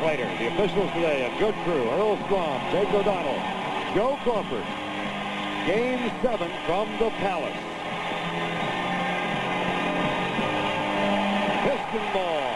later. The officials today, a good crew. Earl Strom, Jake O'Donnell, Joe Crawford. Game 7 from the Palace. Piston ball.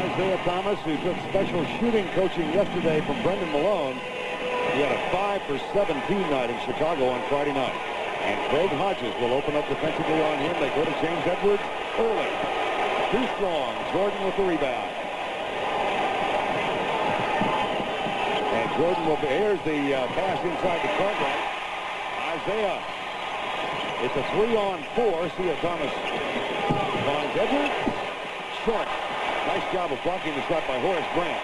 Isaiah Thomas, who took special shooting coaching yesterday from Brendan Malone. He had a 5 for 17 night in Chicago on Friday night. And Craig Hodges will open up defensively on him. They go to James Edwards early. Too strong. Jordan with the rebound. And Jordan will be, here's the pass inside the Cartwright. Isaiah. It's a 3-on-4. See Thomas finds Edwards. Short. Nice job of blocking the shot by Horace Grant.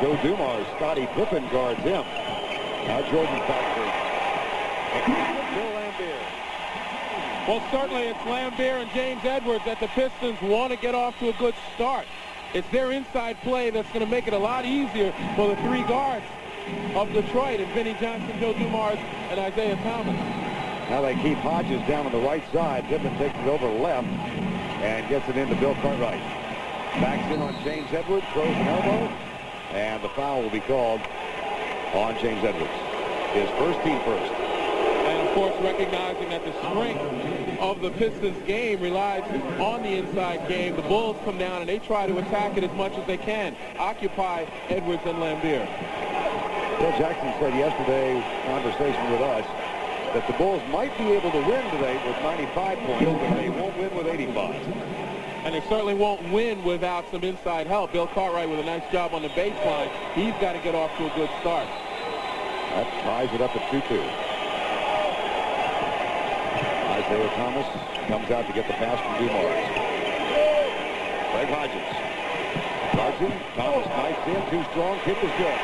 Joe Dumars, Scottie Pippen guards him. Now Jordan factory. Bill Lambier. Well, certainly it's Lambier and James Edwards that the Pistons want to get off to a good start. It's their inside play that's going to make it a lot easier for the three guards of Detroit, and Vinnie Johnson, Joe Dumars, and Isaiah Thomas. Now they keep Hodges down on the right side. Pippen takes it over left and gets it into Bill Cartwright. Backs in on James Edwards, throws an elbow, and the foul will be called on James Edwards. His first, team first. And of course, recognizing that the strength of the Pistons game relies on the inside game. The Bulls come down and they try to attack it as much as they can, occupy Edwards and Lambier. Bill Jackson said yesterday, conversation with us, that the Bulls might be able to win today with 95 points, but they won't win with 85. And they certainly won't win without some inside help. Bill Cartwright with a nice job on the baseline. He's got to get off to a good start. That ties it up at 2-2. Isaiah Thomas comes out to get the pass from Dumars. Craig Hodges. Buzzing. Thomas knifes in. Too strong. Kick is good.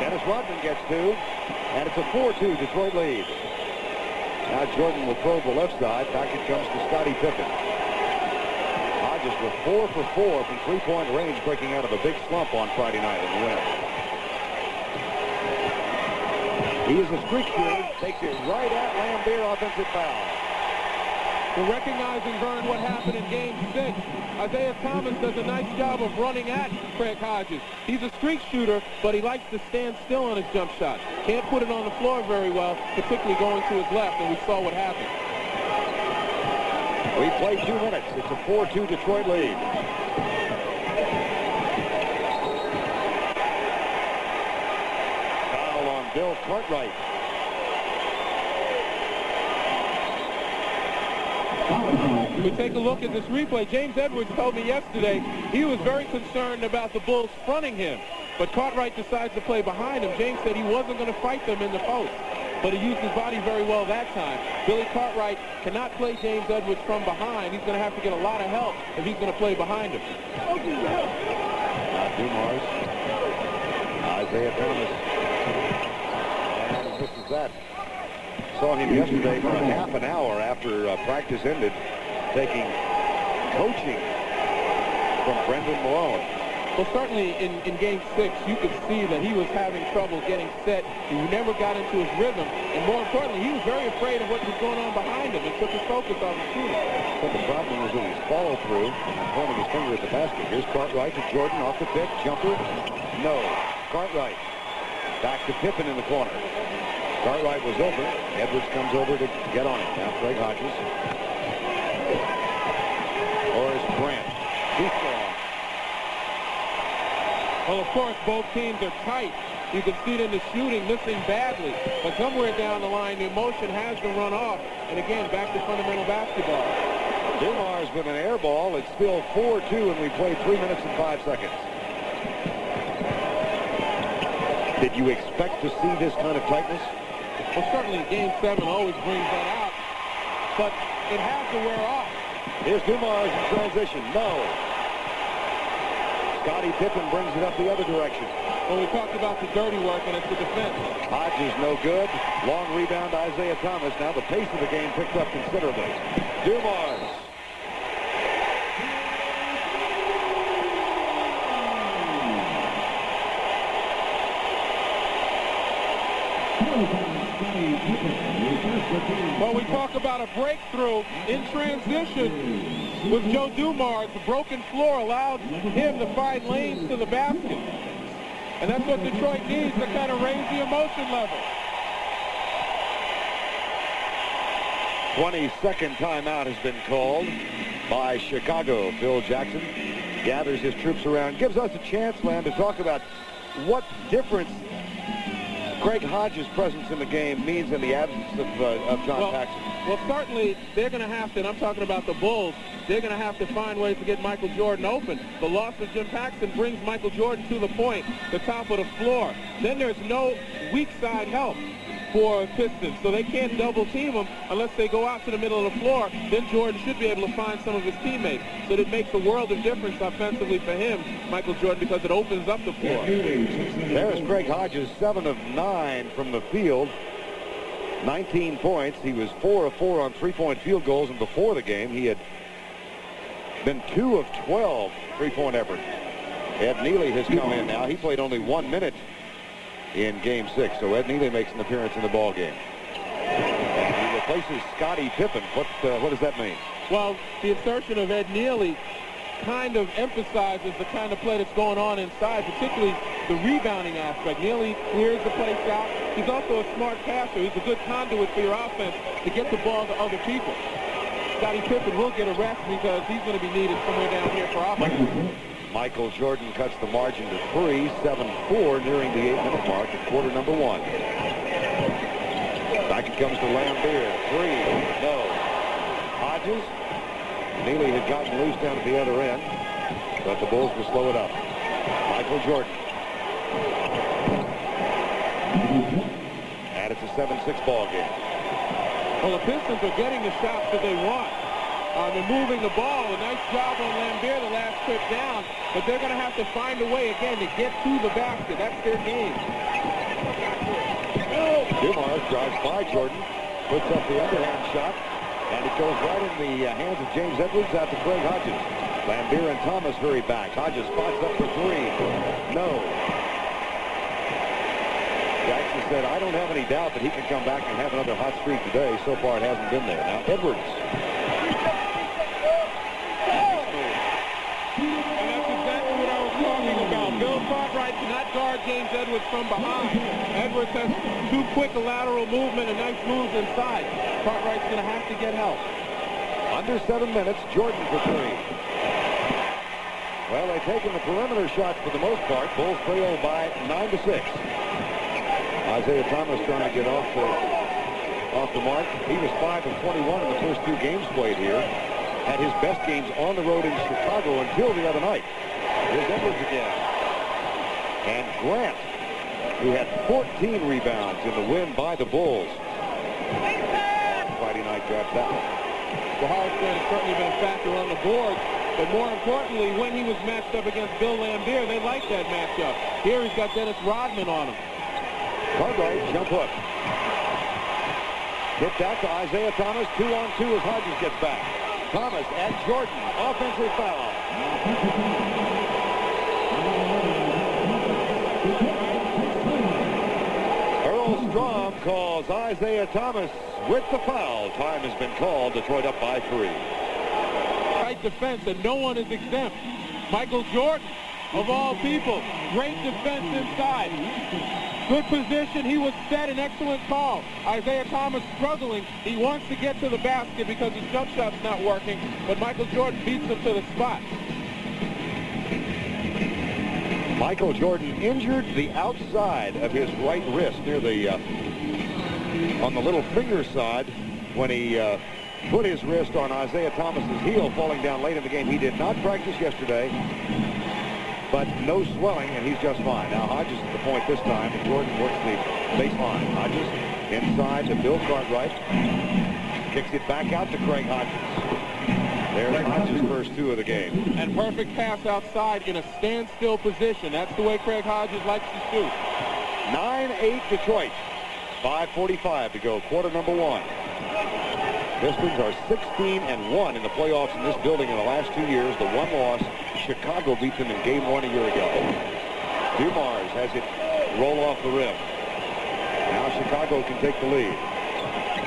Dennis Rodman gets two. And it's a 4-2 Detroit lead. Now Jordan will probe the left side. Back it comes to Scottie Pippen. Hodges with 4 for 4 from three-point range, breaking out of a big slump on Friday night in the win. He is a streak shooter. Takes it right at Lambier. Offensive foul. We're recognizing, Vern, what happened in Game 6. Isaiah Thomas does a nice job of running at Craig Hodges. He's a streak shooter, but he likes to stand still on his jump shot. Can't put it on the floor very well, particularly going to his left, and we saw what happened. We play 2 minutes. It's a 4-2 Detroit lead. Foul on Bill Cartwright. We take a look at this replay. James Edwards told me yesterday he was very concerned about the Bulls fronting him, but Cartwright decides to play behind him. James said he wasn't going to fight them in the post, but he used his body very well that time. Billy Cartwright cannot play James Edwards from behind. He's going to have to get a lot of help if he's going to play behind him. Now Dumars. Isaiah Thomas. And this is that. Saw him yesterday for a half an hour after practice ended, taking coaching from Brendan Malone. Well, certainly in Game 6, you could see that he was having trouble getting set. He never got into his rhythm. And more importantly, he was very afraid of what was going on behind him and took his focus off the shooting. But the problem was in his follow-through and pointing his finger at the basket. Here's Cartwright to Jordan off the pick. Jumper. No. Cartwright. Back to Pippen in the corner. Cartwright was open. Edwards comes over to get on it. Now Craig Hodges. Horace Grant. Too strong. Well, of course, both teams are tight. You can see it in the shooting, missing badly. But somewhere down the line, the emotion has to run off. And again, back to fundamental basketball. Dumars with an air ball. It's still 4-2, and we play 3 minutes and 5 seconds. Did you expect to see this kind of tightness? Well, certainly Game 7 always brings that out, but it has to wear off. Here's Dumars in transition. No. Scottie Pippen brings it up the other direction. Well, we talked about the dirty work, and it's the defense. Hodges no good. Long rebound, Isaiah Thomas. Now the pace of the game picked up considerably. Dumars. Well, we talk about a breakthrough in transition with Joe Dumars. The broken floor allowed him to find lanes to the basket. And that's what Detroit needs to kind of raise the emotion level. 22nd timeout has been called by Chicago. Phil Jackson gathers his troops around, gives us a chance, Lamb, to talk about what difference Craig Hodges' presence in the game means in the absence of John Paxson. Well, certainly they're going to have to, and I'm talking about the Bulls, they're going to have to find ways to get Michael Jordan open. The loss of Jim Paxson brings Michael Jordan to the point, the top of the floor. Then there's no weak side help for Pistons, so they can't double team him unless they go out to the middle of the floor. Then Jordan should be able to find some of his teammates. So it makes a world of difference offensively for him, Michael Jordan, because it opens up the floor. There's Craig Hodges, 7 of 9 from the field, 19 points. He was 4 of 4 on three-point field goals, and before the game he had been 2 of 12 three-point efforts. Ed Neely has come in now. He played only 1 minute in Game 6, so Ed Neely makes an appearance in the ball game. And he replaces Scottie Pippen. What does that mean? Well, the insertion of Ed Neely kind of emphasizes the kind of play that's going on inside, particularly the rebounding aspect. Neely clears the place out. He's also a smart passer. He's a good conduit for your offense to get the ball to other people. Scottie Pippen will get a rest because he's going to be needed somewhere down here for offense. Michael Jordan cuts the margin to 3, 7-4, nearing the 8-minute mark at quarter number 1. Back it comes to Lambier. 3, no. Hodges. Neely had gotten loose down at the other end, but the Bulls will slow it up. Michael Jordan. And it's a 7-6 ball game. Well, the Pistons are getting the shots that they want. They're moving the ball. A nice job on Lambier the last trip down, but they're going to have to find a way again to get to the basket. That's their game. Dumars drives by Jordan, puts up the underhand shot, and it goes right in the hands of James Edwards out to Craig Hodges. Lambier and Thomas hurry back. Hodges spots up for 3. No. Jackson said, I don't have any doubt that he can come back and have another hot streak today. So far it hasn't been there. Now Edwards. Bill Cartwright cannot guard James Edwards from behind. Edwards has too quick a lateral movement and nice moves inside. Cartwright's going to have to get help. Under 7 minutes, Jordan for 3. Well, they've taken the perimeter shots for the most part. Bulls trail by 9-6. Isaiah Thomas trying to get off the mark. He was 5 of 21 in the first 2 games played here. Had his best games on the road in Chicago until the other night. Here's Edwards again. And Grant, who had 14 rebounds in the win by the Bulls. Friday night grabs that one. The Howard Grant has certainly been a factor on the board, but more importantly, when he was matched up against Bill Lambier, they liked that matchup. Here he's got Dennis Rodman on him. Cartwright, jump hook. Hit that to Isaiah Thomas. 2-on-2 as Hodges gets back. Thomas at Jordan. Offensive foul. Strom calls Isaiah Thomas with the foul. Time has been called. Detroit up by 3. Tight defense, and no one is exempt. Michael Jordan, of all people, great defense inside. Good position. He was set. An excellent call. Isaiah Thomas struggling. He wants to get to the basket because his jump shot's not working, but Michael Jordan beats him to the spot. Michael Jordan injured the outside of his right wrist near the on the little finger side when he put his wrist on Isaiah Thomas's heel, falling down late in the game. He did not practice yesterday, but no swelling, and he's just fine. Now Hodges at the point this time, and Jordan works the baseline. Hodges inside to Bill Cartwright, kicks it back out to Craig Hodges. There's Hodges' first 2 of the game. And perfect pass outside in a standstill position. That's the way Craig Hodges likes to shoot. 9-8 Detroit. 5:45 to go, quarter number 1. Pistons are 16-1 in the playoffs in this building in the last 2 years. The one loss, Chicago beat them in game 1 a year ago. Dumars has it roll off the rim. Now Chicago can take the lead.